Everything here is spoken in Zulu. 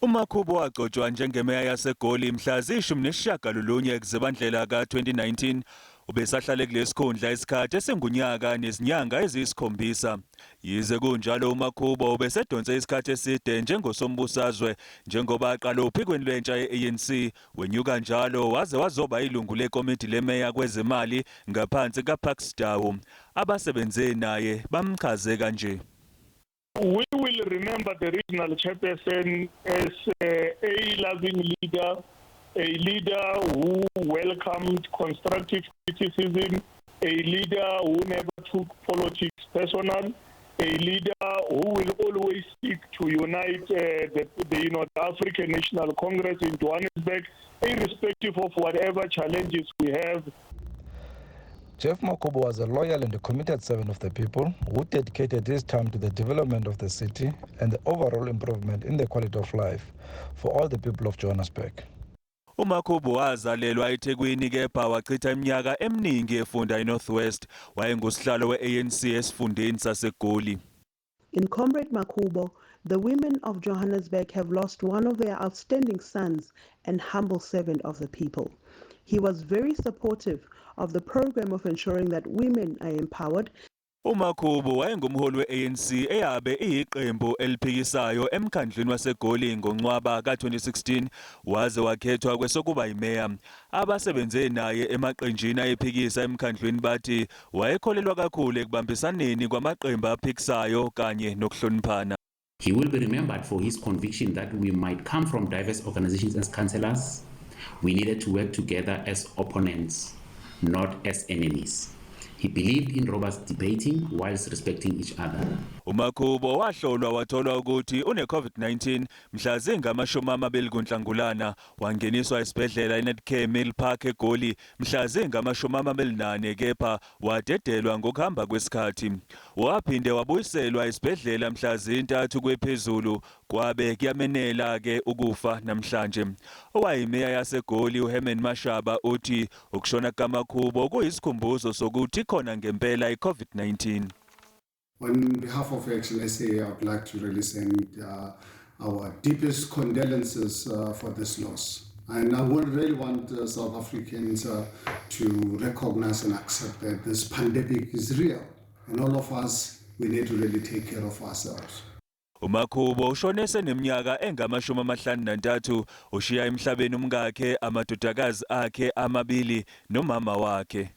uMakhubo wagcotshwa njengemeya yaseGoli mhla ziyishumi kuZibandlela ka-2019. Ubesahlale kulesikhundla isikhathi esingunyaka nezinyanga eziyisikhombisa. Yize kunjalo uMakhubo ubesedonse isikhathi eside njengosombusazwe njengoba aqala ophikweni lwentsha ye-ANC, wenyuka njalo waze wazoba ilungu lekomiti lemeya kwezemali ngaphansi kaPakstau. Abasebenze naye bamchaze kanje. We will remember the regional chairperson as a loving leader, a leader who welcomed constructive criticism, a leader who never took politics personal, a leader who will always seek to unite the African National Congress in Johannesburg, irrespective of whatever challenges we have. Jeff Makhubo was a loyal and a committed servant of the people who dedicated his time to the development of the city and the overall improvement in the quality of life for all the people of Johannesburg. uMakhubo wazalelwa eThekwini kepha wachitha iminyaka eminingi efunda eNorth West. Wayengusihlalo we-ANC esifundeni saseGoli. In Comrade Makhubo, the women of Johannesburg have lost one of their outstanding sons and humble servant of the people. He was very supportive of the program of ensuring that women are empowered. uMakhubo wayengumholi we-ANC eyabe iyiqembu eliphikisayo emkhandlwini waseGoli ngoNcwaba ka-2016 waze wakhethwa kwesokuba yimeya. Abasebenze naye emaqenjini ayephikisa emkhandlwini bathi wayekholelwa kakhulu ekubambisaneni kwamaqembu aphikisayo kanye nokuhloniphana. He will be remembered for his conviction that we might come from diverse organizations as councillors. We needed to work together as opponents, not as enemies. He believed in robust debating whilst respecting each other. uMakhubo wahlolwa watholwa ukuthi une-COVID-19 mhla zingama-20 kuNhlangulana. Wangeniswa esibhedlela iNetcare Mill Park eGoli mhla zingama-24 kepha wadedelwa ngokuhamba kwesikhathi. Waphinde wabuyiselwa esibhedlela mhla zi-3 kwephezulu kwabe kuyamenela-ke ukufa namhlanje. Owayimeya yaseGoli uHerman Mashaba uthi ukushona kukaMakhubo kuyisikhumbuzo sokuthi khona ngempela i-COVID-19. On behalf of Action SA, I would like to really send our deepest condolences for this loss. And I would really want South Africans to recognize and accept that this pandemic is real. And all of us, we need to really take care of ourselves. uMakhubo ushone eneminyaka engama-53, ushiya emhlabeni umkakhe, amadodakazi akhe amabili nomama wakhe.